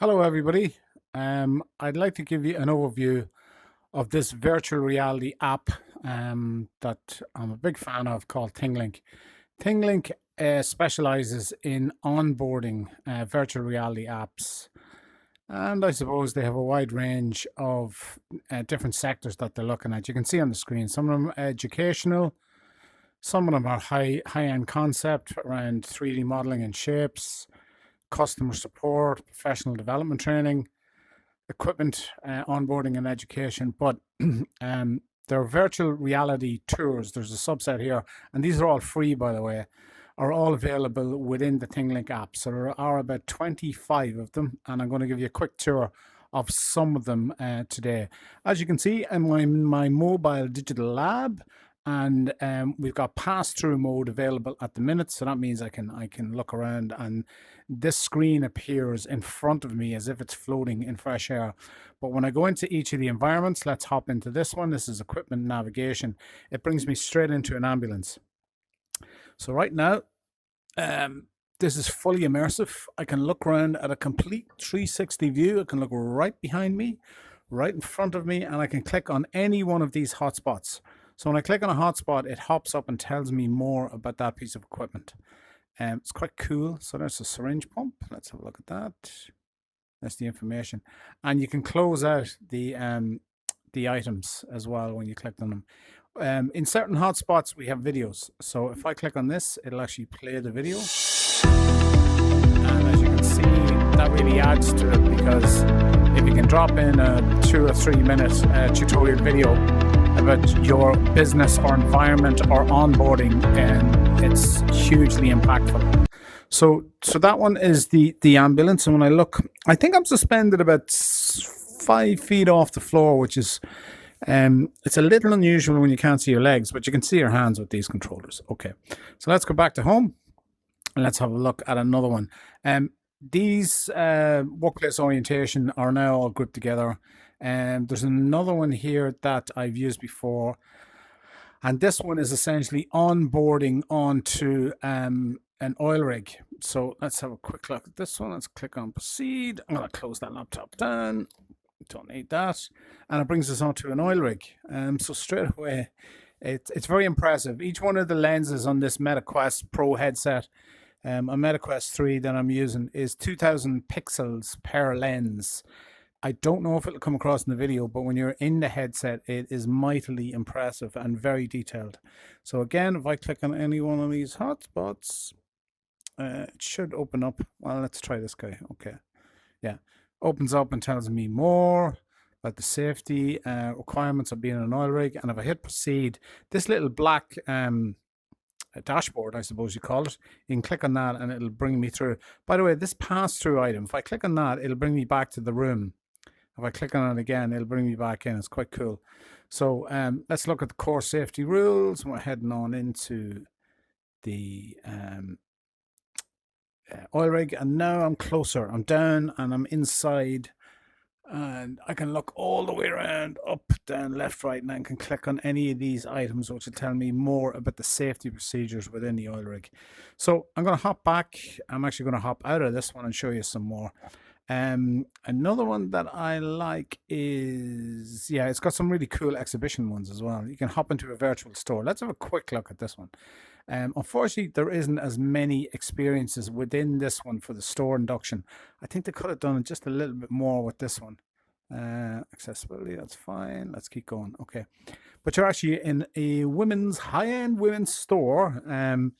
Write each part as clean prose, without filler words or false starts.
Hello, everybody. I'd like to give you an overview of this virtual reality app that I'm a big fan of called Thinglink. Thinglink specializes in onboarding virtual reality apps. And I suppose they have a wide range of different sectors that they're looking at. You can see on the screen, some of them are educational, some of them are high-end concept around 3D modeling and shapes, customer support, professional development training, equipment onboarding and education. But there are virtual reality tours. There's a subset here, and these are all free, by the way, are all available within the Thinglink app. So there are about 25 of them, and I'm going to give you a quick tour of some of them today. As you can see, I'm in my mobile digital lab, and we've got pass-through mode available at the minute. So that means I can look around, and this screen appears in front of me as if it's floating in fresh air. But when I go into each of the environments, let's hop into this one. This is equipment navigation. It brings me straight into an ambulance. So right now, this is fully immersive. I can look around at a complete 360 view. I can look right behind me, right in front of me, and I can click on any one of these hotspots. So when I click on a hotspot, it hops up and tells me more about that piece of equipment. It's quite cool. So there's a syringe pump. Let's have a look at that. That's the information. And you can close out the items as well when you click on them. In certain hotspots, we have videos. So if I click on this, it'll actually play the video. And as you can see, that really adds to it, because if you can drop in a 2 or 3 minute tutorial video about your business or environment or onboarding, it's hugely impactful. So that one is the ambulance, and when I look, I think I'm suspended about 5 feet off the floor, which is it's a little unusual when you can't see your legs, but you can see your hands with these controllers. Okay, so let's go back to home and let's have a look at another one. These workplace orientation are now all grouped together. There's another one here that I've used before, and this one is essentially onboarding onto an oil rig. So let's have a quick look at this one. Let's click on proceed. I'm going to close that laptop down. Don't need that. And it brings us onto an oil rig. So straight away, it's very impressive. Each one of the lenses on this MetaQuest Pro headset, a MetaQuest 3 that I'm using, is 2000 pixels per lens. I don't know if it'll come across in the video, but when you're in the headset, it is mightily impressive and very detailed. So again, if I click on any one of these hotspots, it should open up. Well, let's try this guy. Okay. Yeah. Opens up and tells me more about the safety requirements of being an oil rig. And if I hit proceed, this little black dashboard, I suppose you call it, you can click on that and it'll bring me through. By the way, this pass-through item, if I click on that, it'll bring me back to the room. If I click on it again, it'll bring me back in. It's quite cool. So let's look at the core safety rules. We're heading on into the oil rig, and now I'm closer. I'm down and I'm inside, and I can look all the way around, up, down, left, right, and I can click on any of these items, which will tell me more about the safety procedures within the oil rig. So I'm going to hop back. I'm actually going to hop out of this one and show you some more. Another one that I like is, yeah, it's got some really cool exhibition ones as well. You can hop into a virtual store. Let's have a quick look at this one. Unfortunately, there isn't as many experiences within this one for the store induction. I think they could have done just a little bit more with this one. Accessibility, that's fine. Let's keep going. Okay. But you're actually in a high-end women's store, and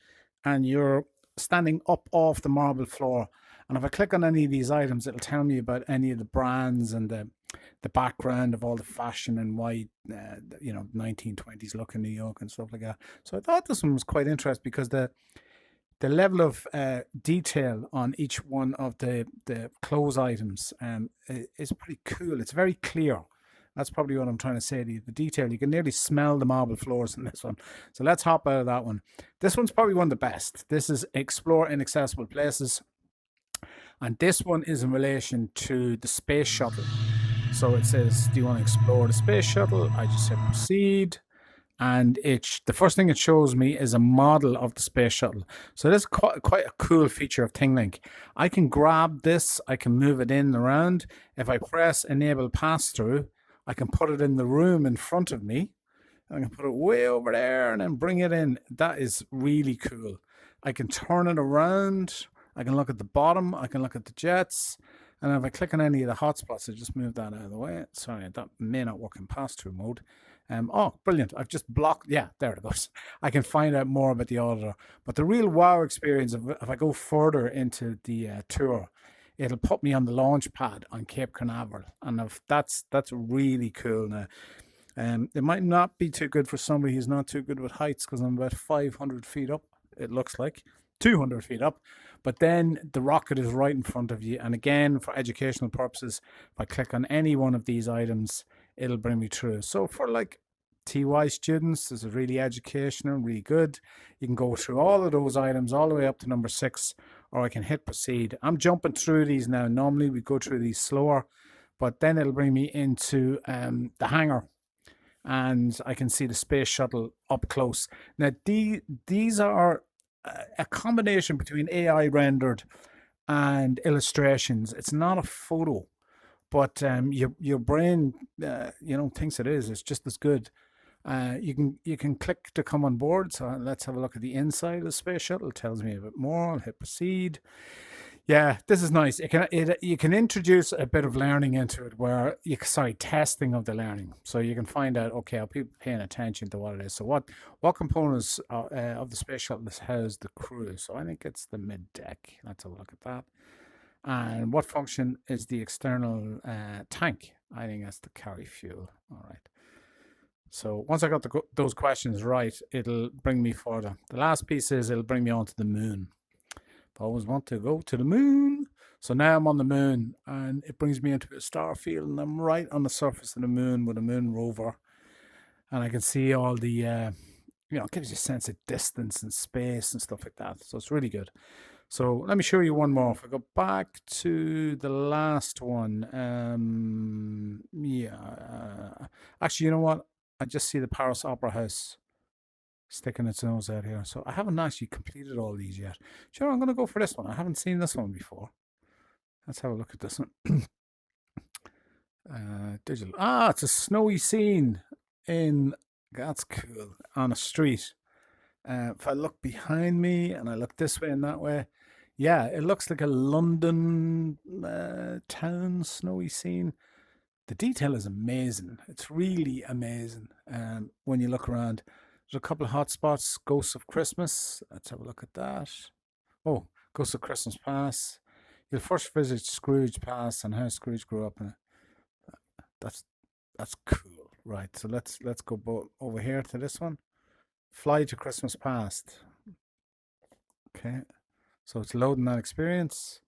you're standing up off the marble floor. And if I click on any of these items, it'll tell me about any of the brands and the background of all the fashion and why, 1920s look in New York and stuff like that. So I thought this one was quite interesting because the level of detail on each one of the clothes items is pretty cool. It's very clear. That's probably what I'm trying to say to you. The detail, you can nearly smell the marble floors in this one. So let's hop out of that one. This one's probably one of the best. This is Explore Inaccessible Places. And this one is in relation to the space shuttle. So it says, do you want to explore the space shuttle? I just hit proceed. and the first thing it shows me is a model of the space shuttle. So this is quite a cool feature of Thinglink. I can grab this, I can move it in and around. If I press enable pass-through, I can put it in the room in front of me. I can put it way over there and then bring it in. That is really cool. I can turn it around. I can look at the bottom. I can look at the jets. And if I click on any of the hotspots, I just move that out of the way. Sorry, that may not work in pass-through mode. Oh, brilliant. I've just blocked. Yeah, there it goes. I can find out more about the auditor. But the real wow experience, if I go further into the tour, it'll put me on the launch pad on Cape Canaveral. And that's really cool now. It might not be too good for somebody who's not too good with heights, because I'm about 500 feet up, it looks like. 200 feet up. But then the rocket is right in front of you. And again, for educational purposes, if I click on any one of these items, it'll bring me through. So for like TY students, this is really educational, really good. You can go through all of those items all the way up to number 6, or I can hit proceed. I'm jumping through these now. Normally we go through these slower, but then it'll bring me into the hangar, and I can see the space shuttle up close. Now these are a combination between AI rendered and illustrations. It's not a photo, but your brain thinks it is. It's just as good. You can click to come on board. So let's have a look at the inside of the space shuttle. It tells me a bit more. I'll hit proceed. Yeah, this is nice. You can introduce a bit of learning into it, where testing of the learning. So you can find out, okay, are people paying attention to what it is? So what components of the space shuttle house the crew? So I think it's the mid deck. Let's have a look at that. And what function is the external tank? I think that's to carry fuel. All right. So once I got those questions right, it'll bring me further. The last piece is it'll bring me onto the moon. I always want to go to the moon. So now I'm on the moon, and it brings me into a star field, and I'm right on the surface of the moon with a moon rover. And I can see all the, it gives you a sense of distance and space and stuff like that. So it's really good. So let me show you one more. If I go back to the last one, actually, you know what? I just see the Paris Opera House sticking its nose out here. So I haven't actually completed all these yet. Sure, I'm going to go for this one. I haven't seen this one before. Let's have a look at this one. Digital. It's a snowy scene that's cool, on a street. If I look behind me and I look this way and that way, yeah, it looks like a London town snowy scene. The detail is amazing. It's really amazing when you look around. There's a couple of hot spots. Ghosts of Christmas. Let's have a look at that. Oh, Ghosts of Christmas Pass. You'll first visit Scrooge Pass and how Scrooge grew up. That's cool, right? So let's go over here to this one. Fly to Christmas Past. Okay, so it's loading that experience.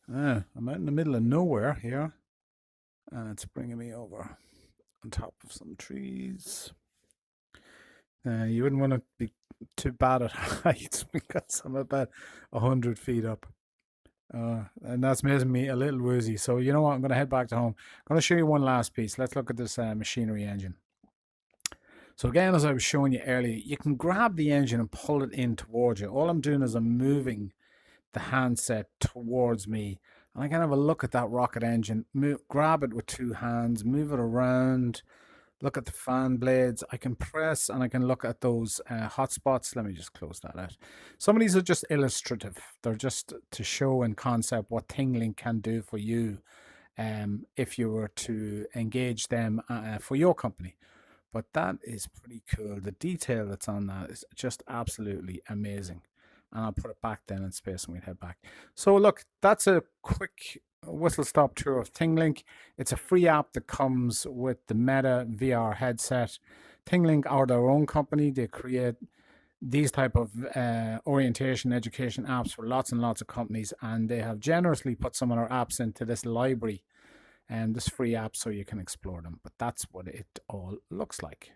I'm out in the middle of nowhere here, and it's bringing me over on top of some trees. You wouldn't want to be too bad at heights, because I'm about 100 feet up. And that's making me a little woozy. So you know what? I'm going to head back to home. I'm going to show you one last piece. Let's look at this machinery engine. So again, as I was showing you earlier, you can grab the engine and pull it in towards you. All I'm doing is I'm moving the handset towards me, and I can have a look at that rocket engine, grab it with 2 hands, move it around, look at the fan blades. I can press and I can look at those hotspots. Let me just close that out. Some of these are just illustrative. They're just to show in concept what Thinglink can do for you if you were to engage them for your company. But that is pretty cool. The detail that's on that is just absolutely amazing. And I'll put it back then in space and we'll head back. So look, that's a quick whistle-stop tour of Thinglink. It's a free app that comes with the Meta VR headset. Thinglink are their own company. They create these type of orientation education apps for lots and lots of companies, and they have generously put some of their apps into this library and this free app so you can explore them. But that's what it all looks like.